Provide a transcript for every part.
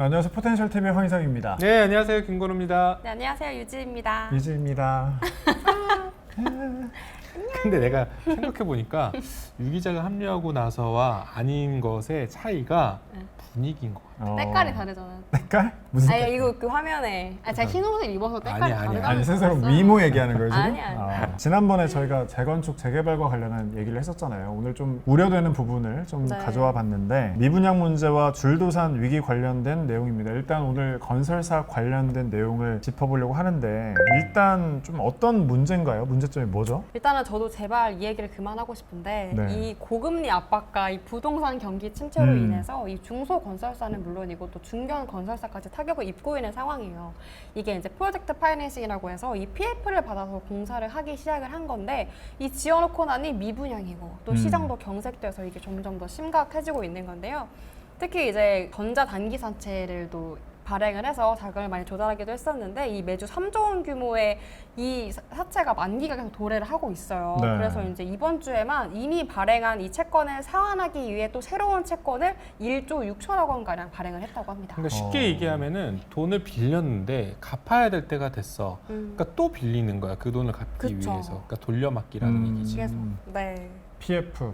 안녕하세요. 포텐셜 TV의 황희상입니다. 네, 안녕하세요. 김건우입니다. 네, 안녕하세요. 유지입니다. 이지입니다. 근데 내가 생각해보니까 유 기자가 합류하고 나서와 아닌 것의 차이가 네. 분위기인 것 같아요. 때깔이 다르잖아요. 때깔? 무슨 때깔? 이거 그 화면에 제가 흰 옷을 입어서 때깔이 다르다는 아니, 스스로 거 미모 얘기하는 거예요, 지금? 아니. 지난번에 저희가 재건축, 재개발과 관련한 얘기를 했었잖아요. 오늘 좀 우려되는 부분을 좀 네. 가져와 봤는데 미분양 문제와 줄도산 위기 관련된 내용입니다. 일단 오늘 건설사 관련된 내용을 짚어보려고 하는데 일단 좀 어떤 문제인가요? 문제점이 뭐죠? 일단은 저도 제발 이 얘기를 그만하고 싶은데 네. 이 고금리 압박과 이 부동산 경기 침체로 인해서 이 중소 건설사는 물론이고 또 중견 건설사까지 타격을 입고 있는 상황이에요. 이게 이제 프로젝트 파이낸싱이라고 해서 이 PF를 받아서 공사를 하기 시작을 한 건데 이 지어놓고 나니 미분양이고 또 시장도 경색돼서 이게 점점 더 심각해지고 있는 건데요. 특히 이제 전자 단기산채를 또 발행을 해서 자금을 많이 조달하기도 했었는데 이 매주 3조 원 규모의 이 사채가 만기가 계속 도래를 하고 있어요. 네. 그래서 이제 이번 주에만 이미 발행한 이 채권을 상환하기 위해 또 새로운 채권을 1조 6천억 원 가량 발행을 했다고 합니다. 그러니까 쉽게 얘기하면은 돈을 빌렸는데 갚아야 될 때가 됐어. 그러니까 또 빌리는 거야. 그 돈을 갚기 그쵸. 위해서. 그러니까 돌려막기라는 얘기지. 그래서 네.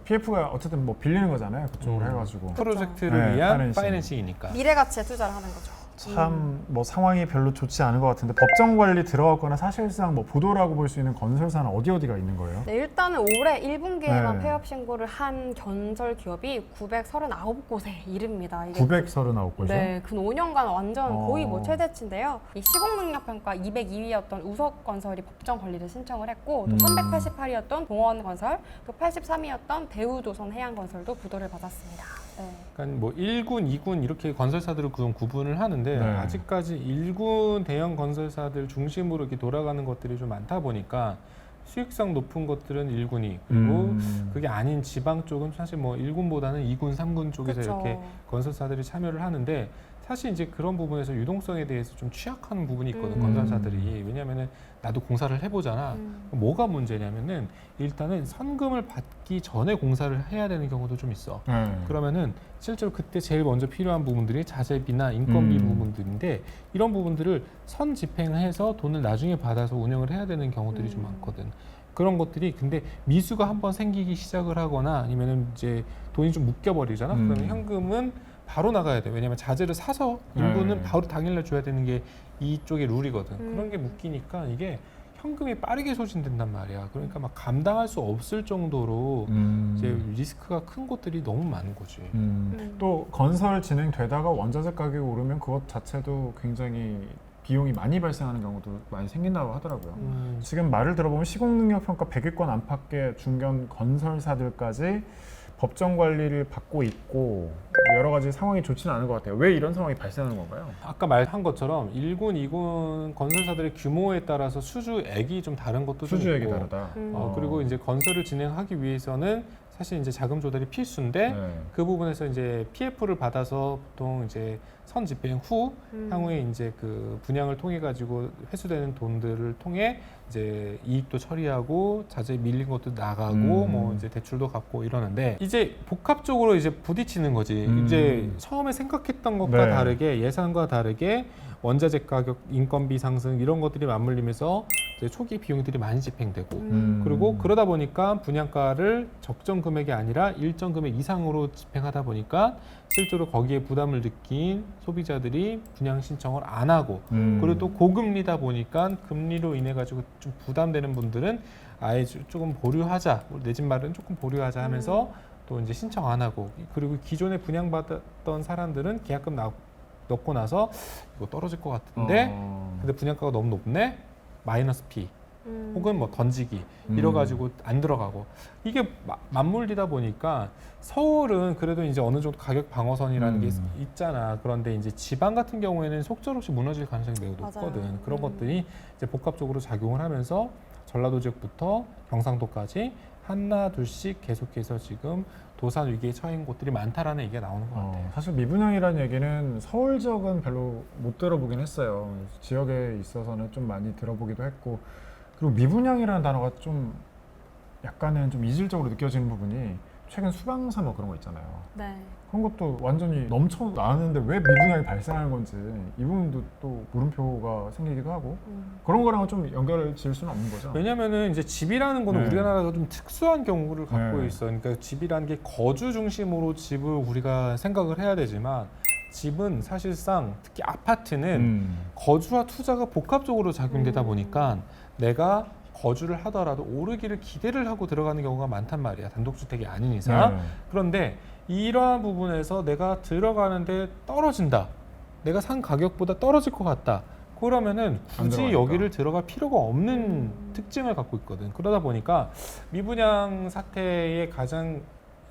PF가 어쨌든 뭐 빌리는 거잖아요. 그쪽으로 해가지고. 프로젝트를 네, 위한 파이낸싱. 파이낸싱이니까. 미래 가치에 투자를 하는 거죠. 참 뭐 상황이 별로 좋지 않은 것 같은데 법정 관리 들어갔거나 사실상 뭐 부도라고 볼 수 있는 건설사는 어디가 있는 거예요? 네, 일단은 올해 1분기에만 네. 폐업 신고를 한 건설 기업이 939곳에 이릅니다. 이게 939곳이요? 네, 근 5년간 완전 거의 뭐 어. 최대치인데요. 이 시공능력평가 202위였던 우석건설이 법정 관리를 신청을 했고 또 388위였던 동원건설, 또 83위였던 대우조선 해양건설도 부도를 받았습니다. 네. 그러니까 뭐 1군, 2군 이렇게 건설사들을 그런 구분을 하는데 네. 아직까지 1군 대형 건설사들 중심으로 이렇게 돌아가는 것들이 좀 많다 보니까 수익성 높은 것들은 1군이 그리고 그게 아닌 지방 쪽은 사실 뭐 1군보다는 2군, 3군 쪽에서 그쵸. 이렇게 건설사들이 참여를 하는데 사실 이제 그런 부분에서 유동성에 대해서 좀 취약한 부분이 있거든 건설사들이. 왜냐하면은 나도 공사를 해보잖아. 뭐가 문제냐면은 일단은 선금을 받기 전에 공사를 해야 되는 경우도 좀 있어. 그러면은 실제로 그때 제일 먼저 필요한 부분들이 자재비나 인건비 부분들인데 이런 부분들을 선 집행해서 돈을 나중에 받아서 운영을 해야 되는 경우들이 좀 많거든. 그런 것들이 근데 미수가 한번 생기기 시작을 하거나 아니면은 이제 돈이 좀 묶여버리잖아. 그러면 현금은 바로 나가야 돼. 왜냐면 자재를 사서 일부는 바로 당일날 줘야 되는 게 이쪽의 룰이거든. 그런 게 묶이니까 이게 현금이 빠르게 소진된단 말이야. 그러니까 막 감당할 수 없을 정도로 이제 리스크가 큰 곳들이 너무 많은 거지. 또 건설 진행되다가 원자재 가격이 오르면 그것 자체도 굉장히 비용이 많이 발생하는 경우도 많이 생긴다고 하더라고요. 지금 말을 들어보면 시공능력평가 100위권 안팎의 중견 건설사들까지 법정 관리를 받고 있고 여러 가지 상황이 좋지는 않은 것 같아요. 왜 이런 상황이 발생하는 건가요? 아까 말한 것처럼 1군, 2군 건설사들의 규모에 따라서 수주액이 좀 다른 것도 좀 수주액이 있고 다르다. 그리고 이제 건설을 진행하기 위해서는 사실 이제 자금 조달이 필수인데 네. 그 부분에서 이제 PF를 받아서 보통 이제 선 집행 후 향후에 이제 그 분양을 통해 가지고 회수되는 돈들을 통해 이제 이익도 처리하고 자재 밀린 것도 나가고 뭐 이제 대출도 갚고 이러는데 이제 복합적으로 이제 부딪히는 거지. 이제 처음에 생각했던 것과 네. 다르게 예상과 다르게 원자재 가격, 인건비 상승 이런 것들이 맞물리면서 이제 초기 비용들이 많이 집행되고 그리고 그러다 보니까 분양가를 적정 금액이 아니라 일정 금액 이상으로 집행하다 보니까 실제로 거기에 부담을 느낀 소비자들이 분양 신청을 안 하고 그리고 또 고금리다 보니까 금리로 인해 가지고 좀 부담되는 분들은 아예 조금 보류하자, 내 집 마련 조금 보류하자 하면서 또 이제 신청 안 하고 그리고 기존에 분양받았던 사람들은 계약금 넣고 나서 이거 떨어질 것 같은데 근데 분양가가 너무 높네 마이너스 P 혹은 뭐 던지기 이래가지고 안 들어가고 이게 맞물리다 보니까 서울은 그래도 이제 어느 정도 가격 방어선이라는 게 있잖아. 그런데 이제 지방 같은 경우에는 속절없이 무너질 가능성이 매우 높거든. 맞아요. 그런 것들이 이제 복합적으로 작용을 하면서 전라도 지역부터 경상도까지 하나 둘씩 계속해서 지금 도산 위기에 처한 곳들이 많다라는 얘기가 나오는 것 같아요. 사실 미분양이라는 얘기는 서울 지역은 별로 못 들어보긴 했어요. 지역에 있어서는 좀 많이 들어보기도 했고 그리고 미분양이라는 단어가 좀 약간은 좀 이질적으로 느껴지는 부분이 최근 수방사 뭐 그런 거 있잖아요. 네. 그런 것도 완전히 넘쳐 나왔는데 왜 미분양이 발생하는 건지 이 부분도 또 물음표가 생기기도 하고 그런 거랑은 좀 연결을 지을 수는 없는 거죠. 왜냐면은 이제 집이라는 거는 네. 우리나라가 좀 특수한 경우를 갖고 네. 있어. 그러니까 집이라는 게 거주 중심으로 집을 우리가 생각을 해야 되지만 집은 사실상 특히 아파트는 거주와 투자가 복합적으로 작용되다 보니까 내가 거주를 하더라도 오르기를 기대를 하고 들어가는 경우가 많단 말이야. 단독주택이 아닌 이상. 네. 그런데 이러한 부분에서 내가 들어가는데 떨어진다. 내가 산 가격보다 떨어질 것 같다. 그러면은 안 굳이 들어가니까. 여기를 들어갈 필요가 없는 특징을 갖고 있거든. 그러다 보니까 미분양 사태의 가장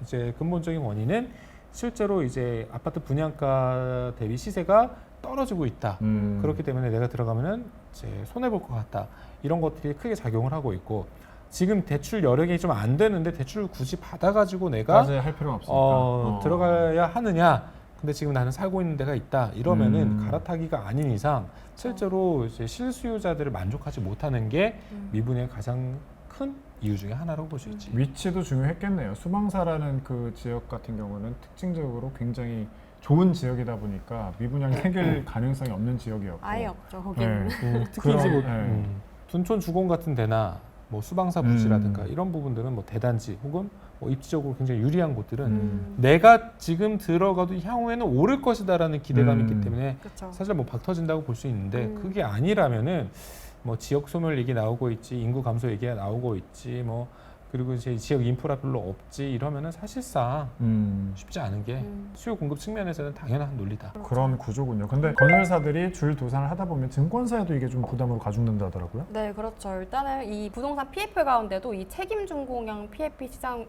이제 근본적인 원인은 실제로 이제 아파트 분양가 대비 시세가 떨어지고 있다. 그렇기 때문에 내가 들어가면은 이제 손해 볼 것 같다. 이런 것들이 크게 작용을 하고 있고 지금 대출 여력이 좀 안 되는데 대출을 굳이 받아가지고 내가 까지 할 필요는 없으니까 들어가야 하느냐? 근데 지금 나는 살고 있는 데가 있다. 이러면은 갈아타기가 아닌 이상 실제로 이제 실수요자들을 만족하지 못하는 게 미분양의 가장 큰 이유 중에 하나라고 볼 수 있지. 위치도 중요했겠네요. 수방사라는 그 지역 같은 경우는 특징적으로 굉장히 좋은 지역이다 보니까 미분양 해결 가능성이 없는 지역이었고 아예 없죠 거기는. 네. 특히 이제 뭐 네. 둔촌 주공 같은 데나 뭐 수방사 부지라든가 이런 부분들은 뭐 대단지 혹은 뭐 입지적으로 굉장히 유리한 곳들은 내가 지금 들어가도 향후에는 오를 것이다라는 기대감이 있기 때문에 그렇죠. 사실 뭐 박 터진다고 볼 수 있는데 그게 아니라면은 뭐 지역 소멸 얘기 나오고 있지, 인구 감소 얘기가 나오고 있지, 뭐 그리고 이제 지역 인프라 별로 없지 이러면은 사실상 쉽지 않은 게 수요 공급 측면에서는 당연한 논리다. 그런 구조군요. 근데 건설사들이 줄 도산을 하다 보면 증권사에도 이게 좀 부담으로 가중된다 하더라고요. 네, 그렇죠. 일단은 이 부동산 PF 가운데도 이 책임 준공형 PF 시장이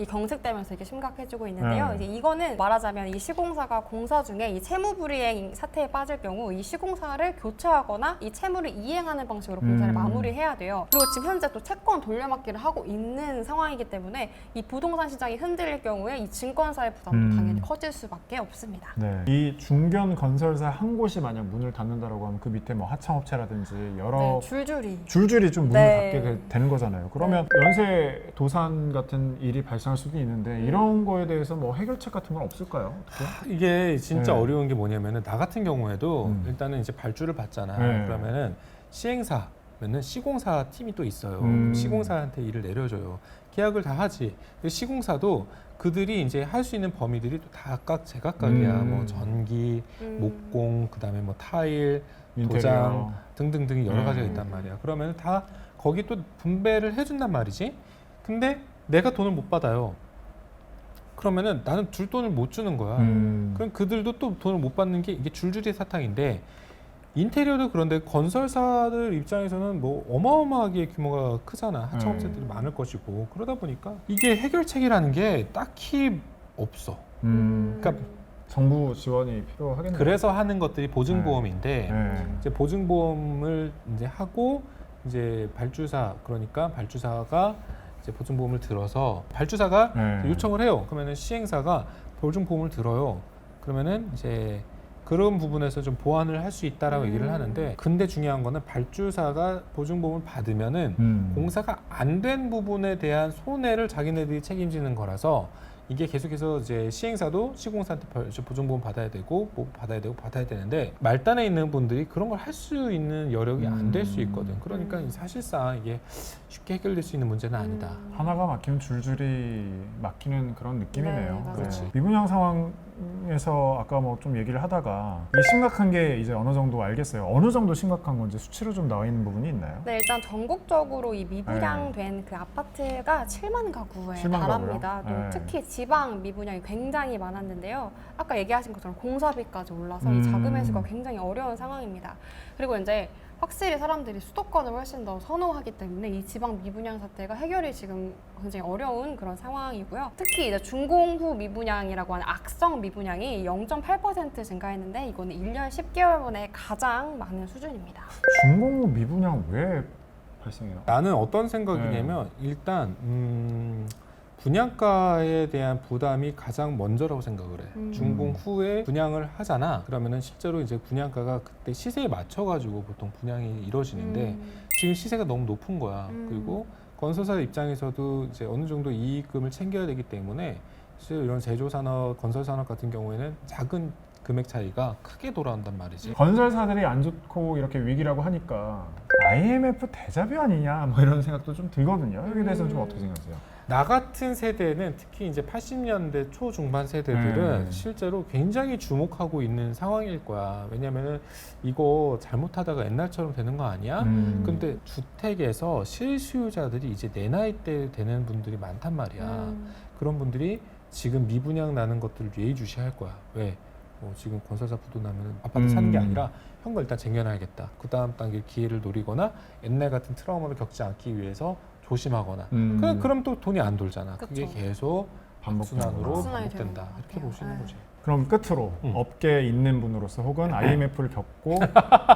경색되면서 이게 심각해지고 있는데요. 네. 이제 이거는 말하자면 이 시공사가 공사 중에 이 채무 불이행 사태에 빠질 경우 이 시공사를 교체하거나 이 채무를 이행하는 방식으로 공사를 마무리해야 돼요. 그리고 지금 현재 또 채권 돌려막기를 하고 있는 상황이기 때문에 이 부동산 시장이 흔들릴 경우에 이 증권사의 부담도 당연히 커질 수밖에 없습니다. 네. 이 중견 건설사 한 곳이 만약 문을 닫는다라고 하면 그 밑에 뭐 하청업체라든지 여러 네, 줄줄이. 줄줄이 좀 문을 네. 닫게 되는 거잖아요. 그러면 연쇄 도산 같은 일이 발생할 수도 있는데 이런 거에 대해서 뭐 해결책 같은 건 없을까요? 어떻게? 이게 진짜 네. 어려운 게 뭐냐면은 나 같은 경우에도 일단은 이제 발주를 받잖아. 네. 그러면은 시행사면은 시공사 팀이 또 있어요. 시공사한테 일을 내려줘요. 계약을 다 하지. 근데 시공사도 그들이 이제 할 수 있는 범위들이 또 다 각각 제각각이야. 뭐 전기, 목공, 그다음에 뭐 타일, 도장 등등등이 여러 가지가 있단 말이야. 그러면 다 거기 또 분배를 해준단 말이지. 근데 내가 돈을 못 받아요. 그러면은 나는 줄 돈을 못 주는 거야. 그럼 그들도 또 돈을 못 받는 게 이게 줄줄이 사탕인데 인테리어도 그런데 건설사들 입장에서는 뭐 어마어마하게 규모가 크잖아. 하청업체들이 많을 것이고 그러다 보니까 이게 해결책이라는 게 딱히 없어. 그러니까 정부 지원이 필요하겠네요. 그래서 하는 것들이 보증보험인데 네. 이제 보증보험을 이제 하고 이제 발주사 그러니까 발주사가 이제 보증보험을 들어서 발주사가 네. 요청을 해요. 그러면은 시행사가 보증보험을 들어요. 그러면은 이제 그런 부분에서 좀 보완을 할 수 있다라고 얘기를 하는데 근데 중요한 거는 발주사가 보증보험을 받으면은 공사가 안 된 부분에 대한 손해를 자기네들이 책임지는 거라서 이게 계속해서 이제 시행사도 시공사한테 보증보험 받아야 되고 뭐 받아야 되는데 말단에 있는 분들이 그런 걸 할 수 있는 여력이 안 될 수 있거든. 그러니까 사실상 이게 쉽게 해결될 수 있는 문제는 아니다. 하나가 막히면 줄줄이 막히는 그런 느낌이네요. 네, 맞아요. 그렇지. 미분양 상황에서 아까 뭐 좀 얘기를 하다가 이 심각한 게 이제 어느 정도 알겠어요. 어느 정도 심각한 건지 수치로 좀 나와 있는 부분이 있나요? 네, 일단 전국적으로 이 미분양된 그 아파트가 7만 가구에 7만 달합니다. 가구요? 또 네. 특히 지방 미분양이 굉장히 많았는데요. 아까 얘기하신 것처럼 공사비까지 올라서 이 자금 회수가 굉장히 어려운 상황입니다. 그리고 이제 확실히 사람들이 수도권을 훨씬 더 선호하기 때문에 이 지방 미분양 사태가 해결이 지금 굉장히 어려운 그런 상황이고요. 특히 이제 준공 후 미분양이라고 하는 악성 미분양이 0.8% 증가했는데 이거는 1년 10개월 만에 가장 많은 수준입니다. 준공 후 미분양 왜 발생해요? 나는 어떤 생각이냐면 일단 분양가에 대한 부담이 가장 먼저라고 생각을 해. 준공 후에 분양을 하잖아. 그러면은 실제로 이제 분양가가 그때 시세에 맞춰가지고 보통 분양이 이루어지는데 지금 시세가 너무 높은 거야. 그리고 건설사 입장에서도 이제 어느 정도 이익금을 챙겨야 되기 때문에 사실 이런 제조산업, 건설산업 같은 경우에는 작은 금액 차이가 크게 돌아온단 말이지. 건설사들이 안 좋고 이렇게 위기라고 하니까 IMF 대자뷰 아니냐 뭐 이런 생각도 좀 들거든요. 여기에 대해서는 좀 어떻게 생각하세요? 나 같은 세대는 특히 이제 80년대 초중반 세대들은 네. 실제로 굉장히 주목하고 있는 상황일 거야. 왜냐면은 이거 잘못하다가 옛날처럼 되는 거 아니야? 근데 주택에서 실수요자들이 이제 내 나이 때 되는 분들이 많단 말이야. 그런 분들이 지금 미분양 나는 것들을 예의주시할 거야. 왜? 지금 건설사 부도 나면 아파트 사는 게 아니라 현금 일단 쟁여놔야겠다. 그 다음 단계 기회를 노리거나 옛날 같은 트라우마를 겪지 않기 위해서 조심하거나. 그럼 또 돈이 안 돌잖아. 그게 그쵸. 계속 반복순환으로 악순환이 되는 반복된다. 것 이렇게 같아요. 보시는 네. 거지. 그럼 끝으로 음. 업계에 있는 분으로서 혹은 IMF를 겪고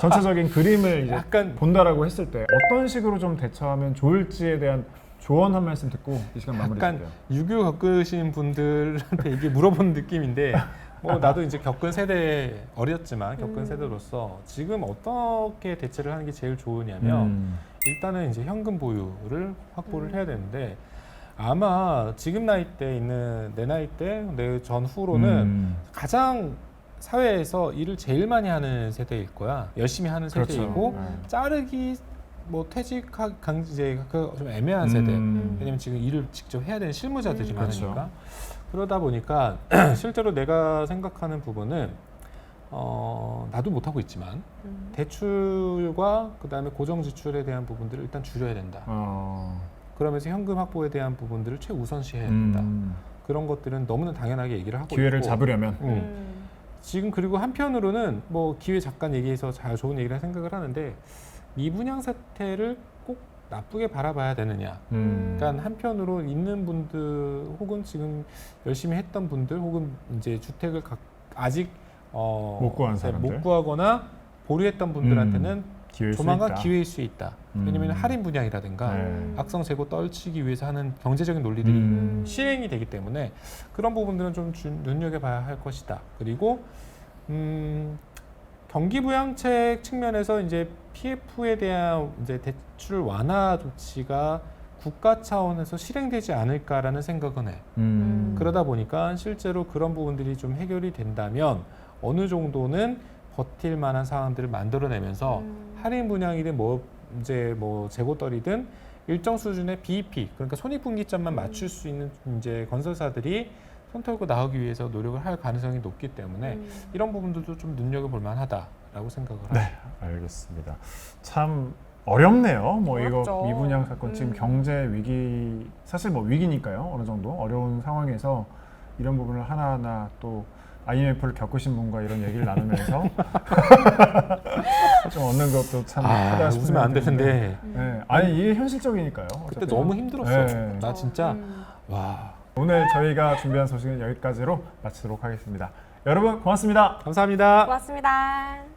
전체적인 그림을 이제 약간 본다라고 했을 때 어떤 식으로 좀 대처하면 좋을지에 대한 조언 한 말씀 듣고 이 시간 마무리 약간 드릴게요. 6.25 겪으신 분들한테 이게 물어본 느낌인데 나도 이제 겪은 세대 어렸지만 겪은 세대로서 지금 어떻게 대처를 하는 게 제일 좋으냐면 일단은 이제 현금 보유를 확보를 해야 되는데 아마 지금 나이 때 있는 내 나이 때 내 전후로는 가장 사회에서 일을 제일 많이 하는 세대일 거야. 열심히 하는 그렇죠. 세대이고 자르기 퇴직이제 좀 애매한 세대. 왜냐면 지금 일을 직접 해야 되는 실무자들이 그렇죠. 많으니까. 그러다 보니까 실제로 내가 생각하는 부분은 나도 못하고 있지만 대출과 그다음에 고정 지출에 대한 부분들을 일단 줄여야 된다. 그러면서 현금 확보에 대한 부분들을 최우선시해야 된다. 그런 것들은 너무나 당연하게 얘기를 하고 기회를 있고 잡으려면 지금 그리고 한편으로는 기회 잠깐 얘기해서 잘 좋은 얘기라 생각을 하는데 미분양 사태를 꼭 나쁘게 바라봐야 되느냐. 그러니까 한편으로 있는 분들 혹은 지금 열심히 했던 분들 혹은 이제 주택을 아직 못 구한 사람들. 못 구하거나 보류했던 분들한테는 기회일 수 조만간 있다. 기회일 수 있다. 왜냐면 할인 분양이라든가 네. 악성 재고 떨치기 위해서 하는 경제적인 논리들이 실행이 되기 때문에 그런 부분들은 좀 눈여겨봐야 할 것이다. 그리고 경기부양책 측면에서 이제 PF에 대한 이제 대출 완화 조치가 국가 차원에서 실행되지 않을까라는 생각은 해. 그러다 보니까 실제로 그런 부분들이 좀 해결이 된다면 어느 정도는 버틸 만한 상황들을 만들어내면서 할인 분양이든 재고떨이든 일정 수준의 BEP 그러니까 손익분기점만 맞출 수 있는 이제 건설사들이 손 털고 나오기 위해서 노력을 할 가능성이 높기 때문에 이런 부분들도 좀 눈여겨볼 만하다라고 생각을 하죠. 네, 알겠습니다. 참 어렵네요. 어렵죠. 이거 미분양 사건 지금 경제 위기 사실 위기니까요. 어느 정도 어려운 상황에서 이런 부분을 하나하나 또 IMF를 겪으신 분과 이런 얘기를 나누면서 좀 얻는 것도 참 크다 싶은 웃으면 안 생각이 되는데 드는데. 네. 아니 이게 현실적이니까요. 그때 어차피. 너무 힘들었어. 네. 나 진짜 와 오늘 저희가 준비한 소식은 여기까지로 마치도록 하겠습니다. 여러분 고맙습니다. 감사합니다. 고맙습니다.